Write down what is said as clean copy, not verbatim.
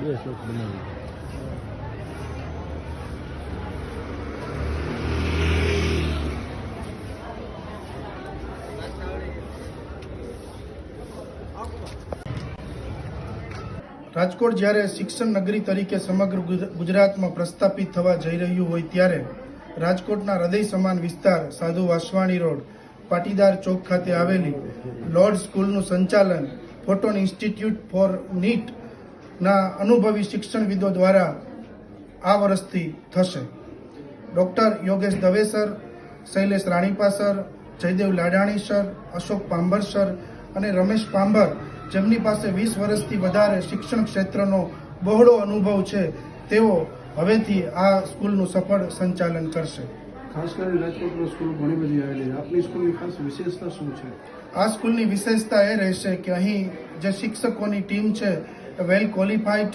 રાજકોટ જ્યારે શિક્ષણ નગરી તરીકે સમગ્ર ગુજરાતમાં પ્રસ્થાપિત થવા જઈ રહ્યું હોય ત્યારે રાજકોટના હૃદય સમાન વિસ્તાર સાધુ વાસવાણી રોડ પાટીદાર ચોક ખાતે આવેલી લોર્ડ સ્કૂલનું સંચાલન ફોટોન ઇન્સ્ટિટ્યૂટ ફોર નીટના અનુભવી શિક્ષણવિદો દ્વારા આ વર્ષથી થશે. Doctor Yogesh Dave sir, Shailesh Ranipa sir, Jaydev Ladani sir, Ashok Pambhar sir અને રમેશ પાંભર, જેમની પાસે 20 વર્ષથી વધારે શિક્ષણ ક્ષેત્રનો બહોળો અનુભવ છે, તેઓ હવેથી આ સ્કૂલનું સફળ સંચાલન કરશે. ખાસ કરીને રાજકોટમાં સ્કૂલ ઘણી બધી આવેલી, આપની સ્કૂલની ખાસ વિશેષતા શું છે? આ સ્કૂલની વિશેષતા એ રહેશે કે અહીં જે શિક્ષકોની ટીમ છે વેલ ક્વોલિફાઈડ